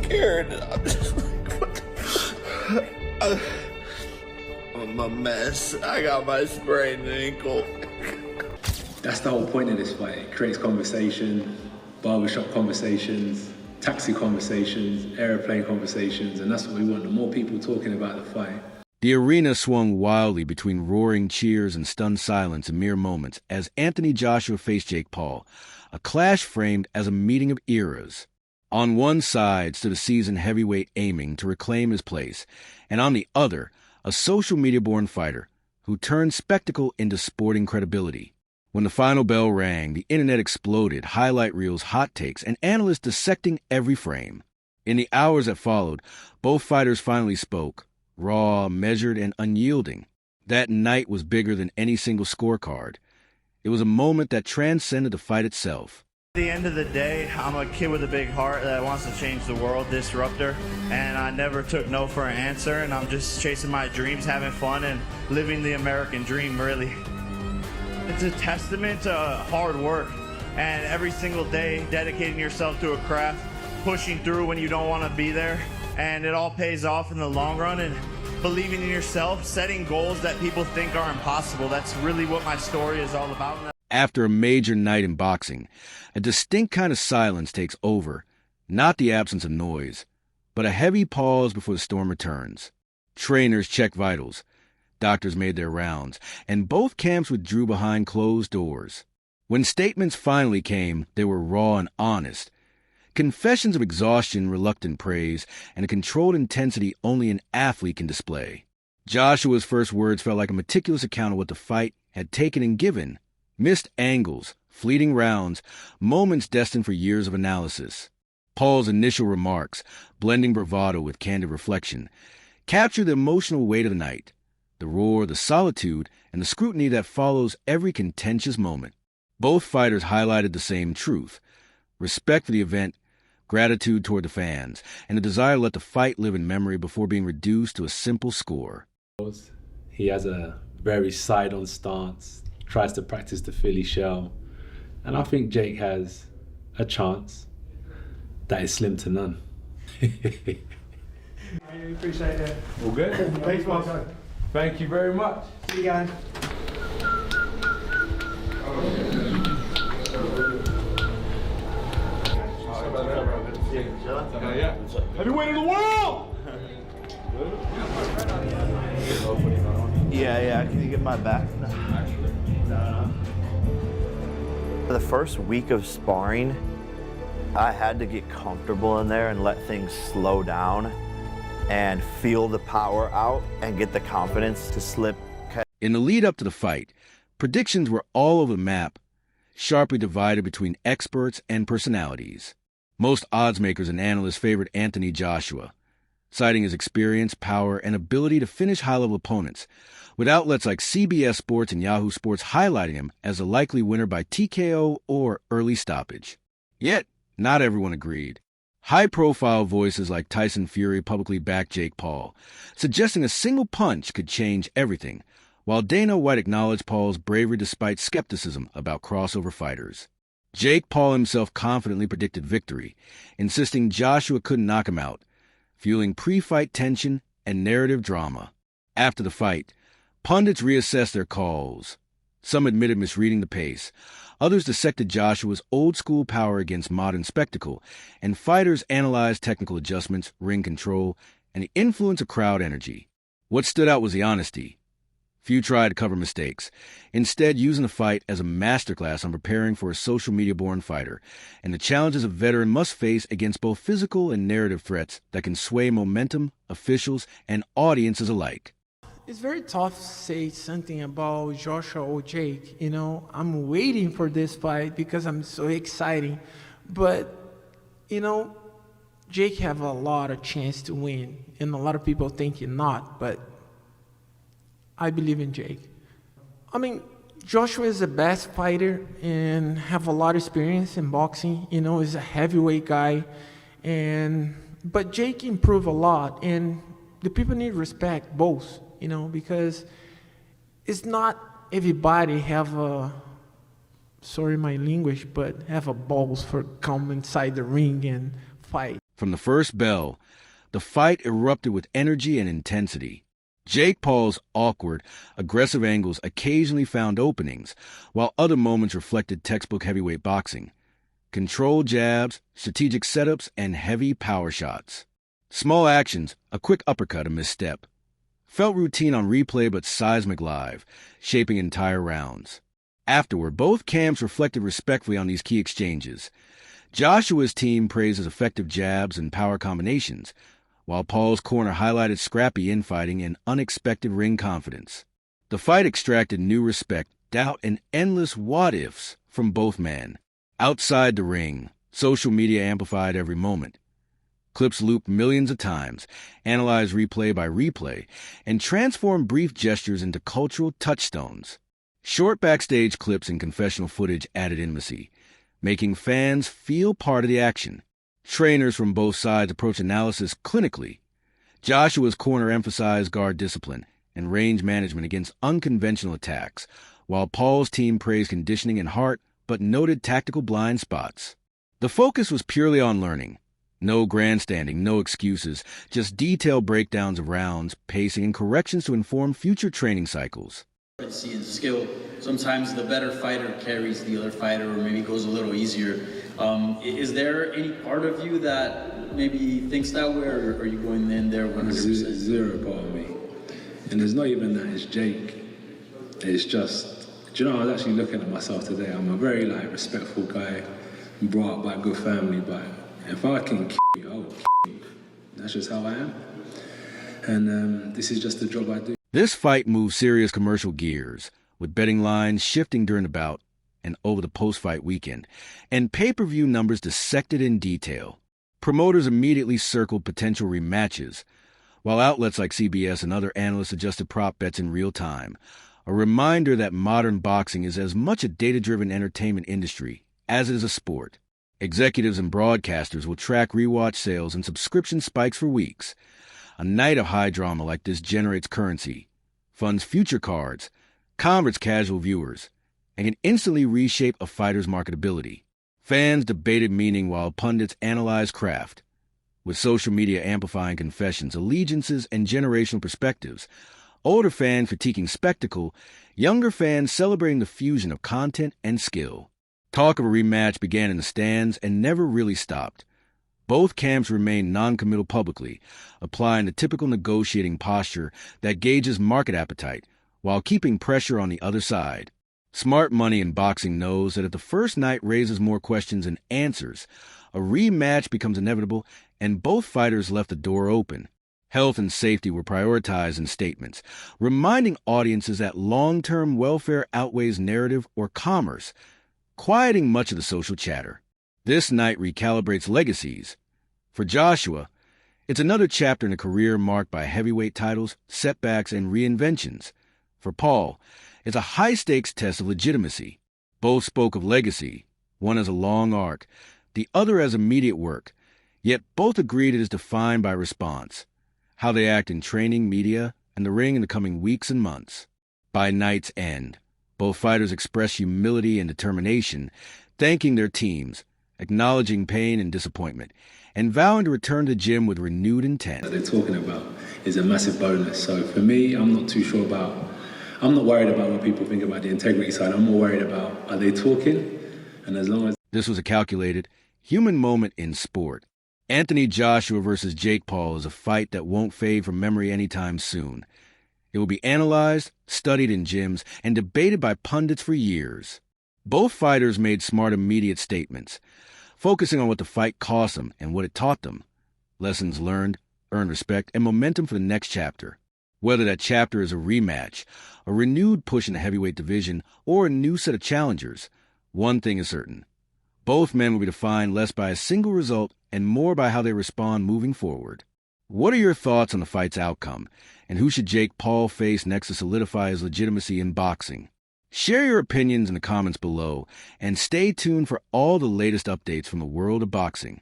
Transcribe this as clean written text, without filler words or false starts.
scared. And I'm just like, what the I'm a mess. I got my sprained ankle. That's the whole point of this fight. It creates conversation, barbershop conversations, taxi conversations, airplane conversations, and that's what we want. The more people talking about the fight. The arena swung wildly between roaring cheers and stunned silence in mere moments as Anthony Joshua faced Jake Paul, a clash framed as a meeting of eras. On one side stood a seasoned heavyweight aiming to reclaim his place, and on the other, a social media-born fighter who turned spectacle into sporting credibility. When the final bell rang, the internet exploded, highlight reels, hot takes, and analysts dissecting every frame. In the hours that followed, both fighters finally spoke, raw, measured, and unyielding. That night was bigger than any single scorecard. It was a moment that transcended the fight itself. At the end of the day, I'm a kid with a big heart that wants to change the world, disruptor, and I never took no for an answer, and I'm just chasing my dreams, having fun, and living the American dream, really. It's a testament to hard work, and every single day dedicating yourself to a craft, pushing through when you don't want to be there, and it all pays off in the long run, and believing in yourself, setting goals that people think are impossible. That's really what my story is all about. After a major night in boxing, a distinct kind of silence takes over, not the absence of noise, but a heavy pause before the storm returns. Trainers check vitals, doctors made their rounds, and both camps withdrew behind closed doors. When statements finally came, they were raw and honest. Confessions of exhaustion, reluctant praise, and a controlled intensity only an athlete can display. Joshua's first words felt like a meticulous account of what the fight had taken and given. Missed angles, fleeting rounds, moments destined for years of analysis. Paul's initial remarks, blending bravado with candid reflection, captured the emotional weight of the night, the roar, the solitude, and the scrutiny that follows every contentious moment. Both fighters highlighted the same truth: respect for the event, gratitude toward the fans, and the desire to let the fight live in memory before being reduced to a simple score. He has a very side-on stance, tries to practice the Philly shell, and I think Jake has a chance that is slim to none. I really appreciate it. All good? Thanks, boss. Thank you very much. See you guys. Yeah. Heavyweight of the world! Yeah, can you get my back? No. The first week of sparring, I had to get comfortable in there and let things slow down and feel the power out and get the confidence to slip. In the lead up to the fight, predictions were all over the map, sharply divided between experts and personalities. Most oddsmakers and analysts favored Anthony Joshua, citing his experience, power, and ability to finish high-level opponents, with outlets like CBS Sports and Yahoo Sports highlighting him as a likely winner by TKO or early stoppage. Yet, not everyone agreed. High-profile voices like Tyson Fury publicly backed Jake Paul, suggesting a single punch could change everything, while Dana White acknowledged Paul's bravery despite skepticism about crossover fighters. Jake Paul himself confidently predicted victory, insisting Joshua couldn't knock him out, fueling pre-fight tension and narrative drama. After the fight, pundits reassessed their calls. Some admitted misreading the pace. Others dissected Joshua's old-school power against modern spectacle, and fighters analyzed technical adjustments, ring control, and the influence of crowd energy. What stood out was the honesty. Few tried to cover mistakes, instead using the fight as a masterclass on preparing for a social media-born fighter and the challenges a veteran must face against both physical and narrative threats that can sway momentum, officials, and audiences alike. It's very tough to say something about Joshua or Jake. You know, I'm waiting for this fight because I'm so excited. But, you know, Jake have a lot of chance to win, and a lot of people think he not, but I believe in Jake. I mean, Joshua is the best fighter and have a lot of experience in boxing. You know, he's a heavyweight guy, but Jake improved a lot, and the people need respect both. You know, because it's not everybody have a, sorry my language, but have a balls for come inside the ring and fight. From the first bell, the fight erupted with energy and intensity. Jake Paul's awkward, aggressive angles occasionally found openings, while other moments reflected textbook heavyweight boxing. Controlled jabs, strategic setups, and heavy power shots. Small actions, a quick uppercut, a misstep. Felt routine on replay but seismic live, shaping entire rounds. Afterward, both camps reflected respectfully on these key exchanges. Joshua's team praised his effective jabs and power combinations, while Paul's corner highlighted scrappy infighting and unexpected ring confidence. The fight extracted new respect, doubt, and endless what-ifs from both men. Outside the ring, social media amplified every moment. Clips looped millions of times, analyzed replay by replay, and transformed brief gestures into cultural touchstones. Short backstage clips and confessional footage added intimacy, making fans feel part of the action. Trainers from both sides approached analysis clinically. Joshua's corner emphasized guard discipline and range management against unconventional attacks, while Paul's team praised conditioning and heart but noted tactical blind spots. The focus was purely on learning. No grandstanding, no excuses, just detailed breakdowns of rounds, pacing, and corrections to inform future training cycles. See in skill, sometimes the better fighter carries the other fighter or maybe goes a little easier. Is there any part of you that maybe thinks that way, or are you going in there 100%? Zero part of me. And there's not even that it's Jake. It's just, do you know, I was actually looking at myself today. I'm a very respectful guy, brought up by a good family, but if I can kill you, I will kill you. That's just how I am. And this is just the job I do. This fight moved serious commercial gears, with betting lines shifting during the bout and over the post-fight weekend, and pay-per-view numbers dissected in detail. Promoters immediately circled potential rematches, while outlets like CBS and other analysts adjusted prop bets in real time, a reminder that modern boxing is as much a data-driven entertainment industry as it is a sport. Executives and broadcasters will track rewatch sales and subscription spikes for weeks. A night of high drama like this generates currency, funds future cards, converts casual viewers, and can instantly reshape a fighter's marketability. Fans debated meaning while pundits analyzed craft. With social media amplifying confessions, allegiances, and generational perspectives, older fans critiquing spectacle, younger fans celebrating the fusion of content and skill. Talk of a rematch began in the stands and never really stopped. Both camps remained non-committal publicly, applying the typical negotiating posture that gauges market appetite while keeping pressure on the other side. Smart money in boxing knows that if the first night raises more questions than answers, a rematch becomes inevitable and both fighters left the door open. Health and safety were prioritized in statements, reminding audiences that long-term welfare outweighs narrative or commerce, quieting much of the social chatter. This night recalibrates legacies. For Joshua, it's another chapter in a career marked by heavyweight titles, setbacks, and reinventions. For Paul, it's a high-stakes test of legitimacy. Both spoke of legacy, one as a long arc, the other as immediate work, yet both agreed it is defined by response, how they act in training, media, and the ring in the coming weeks and months. By night's end, both fighters expressed humility and determination, thanking their teams, acknowledging pain and disappointment, and vowing to return to the gym with renewed intent. That they're talking about is a massive bonus. So for me, I'm not worried about what people think about the integrity side. I'm more worried about, are they talking? And as long as... This was a calculated, human moment in sport. Anthony Joshua versus Jake Paul is a fight that won't fade from memory anytime soon. It will be analyzed, studied in gyms, and debated by pundits for years. Both fighters made smart, immediate statements, focusing on what the fight cost them and what it taught them. Lessons learned, earned respect, and momentum for the next chapter. Whether that chapter is a rematch, a renewed push in the heavyweight division, or a new set of challengers, one thing is certain. Both men will be defined less by a single result and more by how they respond moving forward. What are your thoughts on the fight's outcome, and who should Jake Paul face next to solidify his legitimacy in boxing? Share your opinions in the comments below, and stay tuned for all the latest updates from the world of boxing.